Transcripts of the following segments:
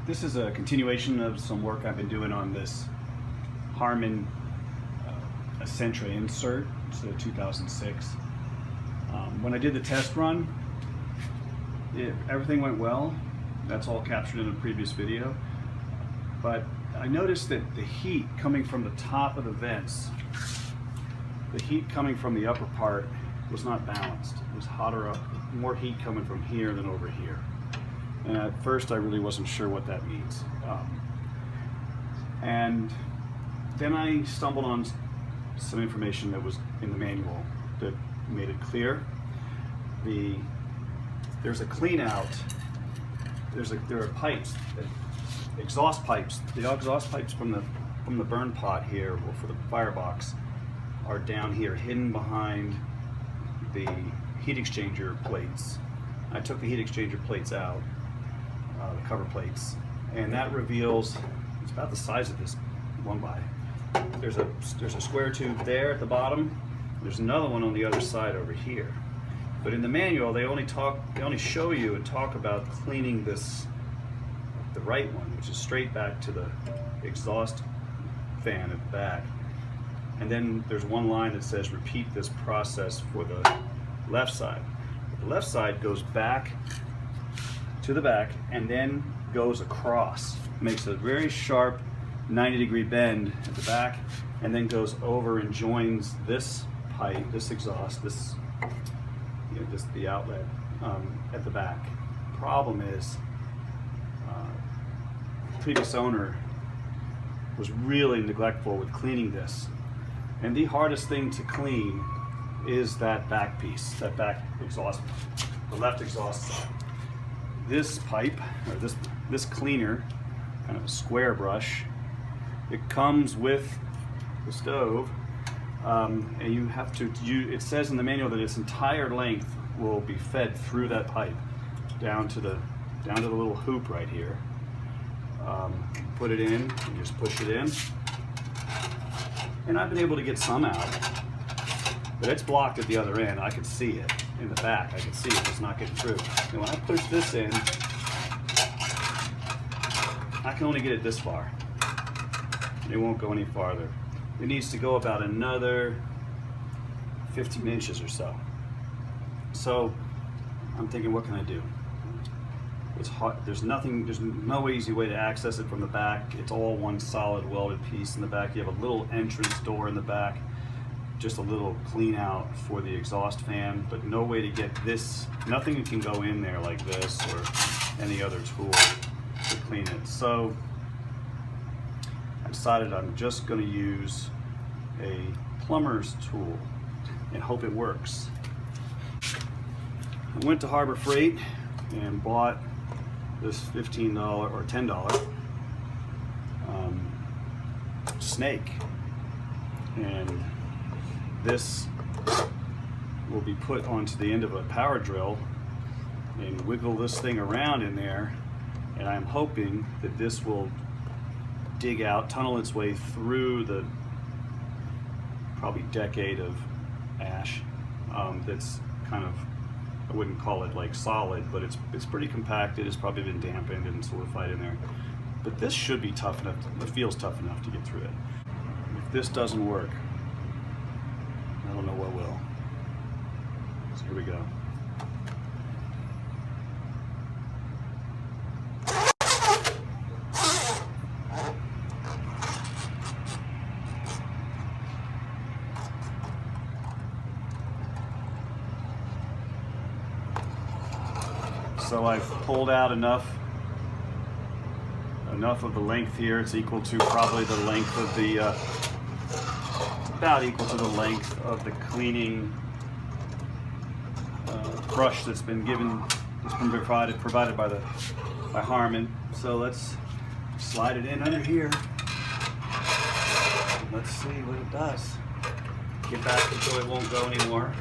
This is a continuation of some work I've been doing on this Harman Accentra Insert. It's a 2006. When I did the test run, everything went well. That's all captured in a previous video. But I noticed that the heat coming from the top of the vents, the heat coming from the upper part was not balanced. It was hotter up, more heat coming from here than over here. And at first I really wasn't sure what that means. And then I stumbled on some information that was in the manual that made it clear. There's a clean out, there are pipes, exhaust pipes. The exhaust pipes from the burn pot here, or for the firebox, are down here, hidden behind the heat exchanger plates. I took the heat exchanger plates out, the cover plates, and that reveals, it's about the size of this 1x. There's a square tube there at the bottom. There's another one on the other side over here. But in the manual, they only show you and talk about cleaning this, the right one, which is straight back to the exhaust fan at the back. And then there's one line that says repeat this process for the left side. The left side goes back to the back and then goes across. Makes a very sharp 90-degree bend at the back, and then goes over and joins this pipe, this exhaust, this, the outlet at the back. Problem is, previous owner was really neglectful with cleaning this, and the hardest thing to clean is that back piece, that back exhaust, the left exhaust side. This pipe, or this cleaner, kind of a square brush, it comes with the stove, and you have to, it says in the manual that its entire length will be fed through that pipe down to the little hoop right here. Put it in, and just push it in. And I've been able to get some out, but it's blocked at the other end. I can see it in the back. I can see it, it's not getting through. And when I push this in, I can only get it this far. It won't go any farther. It needs to go about another 15 inches or so. So I'm thinking, what can I do? It's hot. There's no easy way to access it from the back. It's all one solid welded piece in the back. You have a little entrance door in the back, just a little clean out for the exhaust fan, but no way to get this, nothing can go in there like this or any other tool to clean it. So I decided I'm just going to use a plumber's tool and hope it works. I went to Harbor Freight and bought this $15 or $10 snake, and this will be put onto the end of a power drill and wiggle this thing around in there, and I'm hoping that this will dig out, tunnel its way through the probably decade of ash that's kind of, I wouldn't call it like solid, but it's pretty compacted. It's probably been dampened and solidified in there. But this should be tough enough, it feels tough enough to get through it. If this doesn't work, I don't know what will. So here we go. So I've pulled out enough of the length here. It's equal to probably the length of the, it's about equal to the length of the cleaning brush that's been provided by Harman. So let's slide it in under here. Let's see what it does. Get back until it won't go anymore.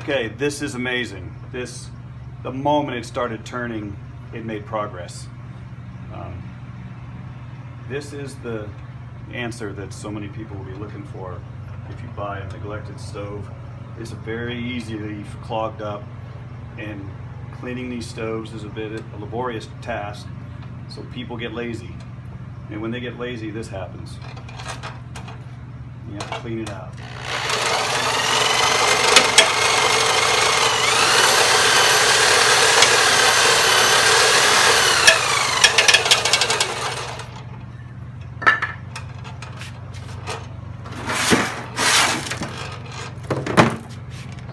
Okay, this is amazing. The moment it started turning, it made progress. This is the answer that so many people will be looking for if you buy a neglected stove. It's very easily clogged up, and cleaning these stoves is a laborious task, so people get lazy. And when they get lazy, this happens. You have to clean it out.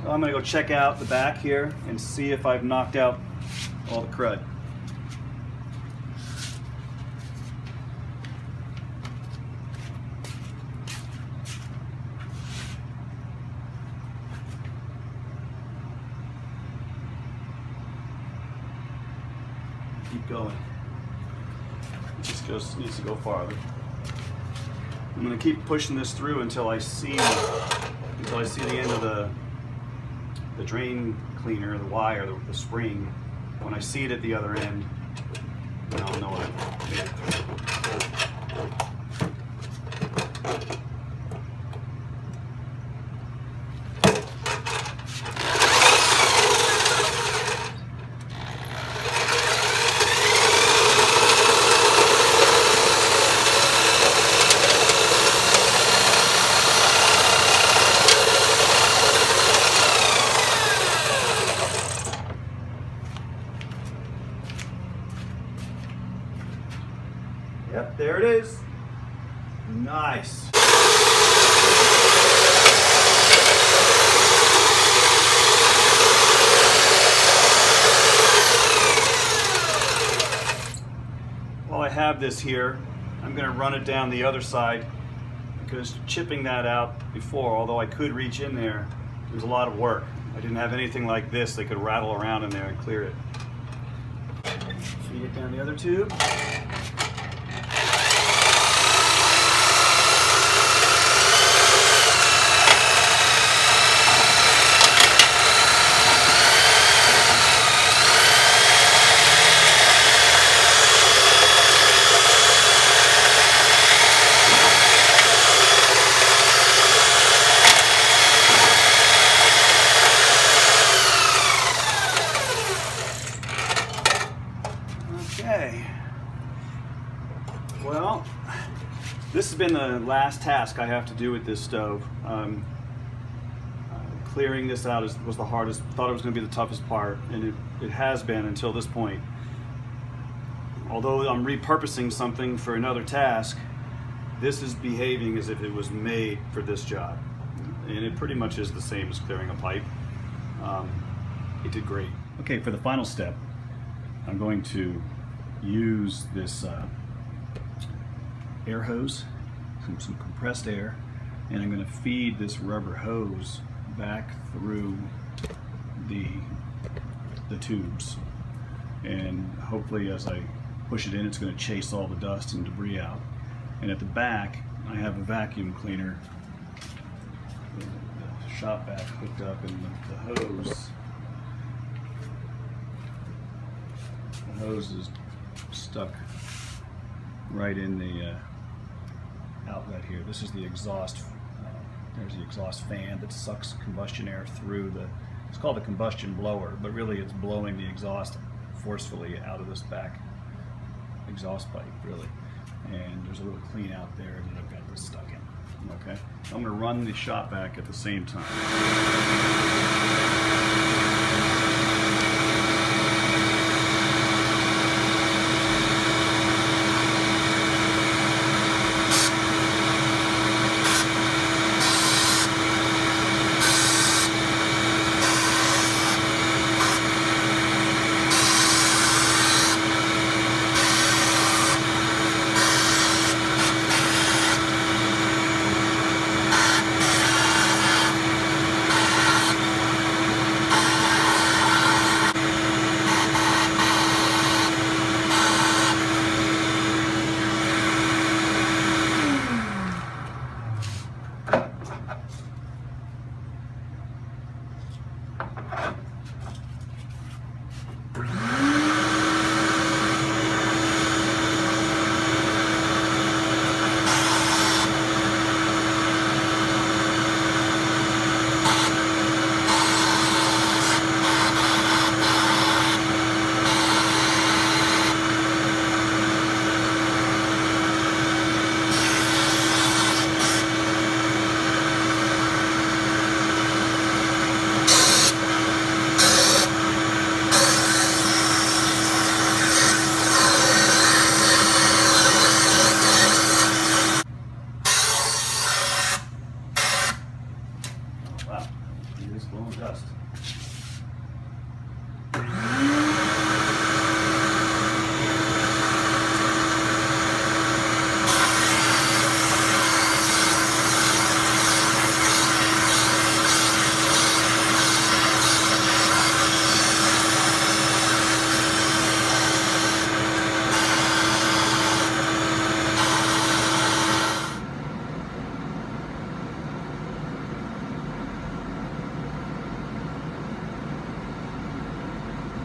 So I'm going to go check out the back here and see if I've knocked out all the crud. Keep going. It just needs to go farther. I'm going to keep pushing this through until I see the end of the drain cleaner, the wire, the spring. When I see it at the other end, then I'll know I've made it through. Yep, there it is. Nice. While I have this here, I'm going to run it down the other side, because chipping that out before, although I could reach in there, it was a lot of work. I didn't have anything like this that could rattle around in there and clear it. Feed it down the other tube. Okay, well, this has been the last task I have to do with this stove. Clearing this out was the hardest. Thought it was going to be the toughest part, and it has been until this point. Although I'm repurposing something for another task, this is behaving as if it was made for this job, and it pretty much is the same as clearing a pipe. It did great. Okay, for the final step, I'm going to use this air hose, some compressed air, and I'm going to feed this rubber hose back through the tubes, and hopefully as I push it in, it's going to chase all the dust and debris out. And at the back I have a vacuum cleaner, the shop vac hooked up, and the hose is stuck right in the outlet here. This is the exhaust. There's the exhaust fan that sucks combustion air through it's called a combustion blower, but really it's blowing the exhaust forcefully out of this back exhaust pipe, really. And there's a little clean out there that I've got this stuck in. Okay, I'm going to run the shop vac at the same time.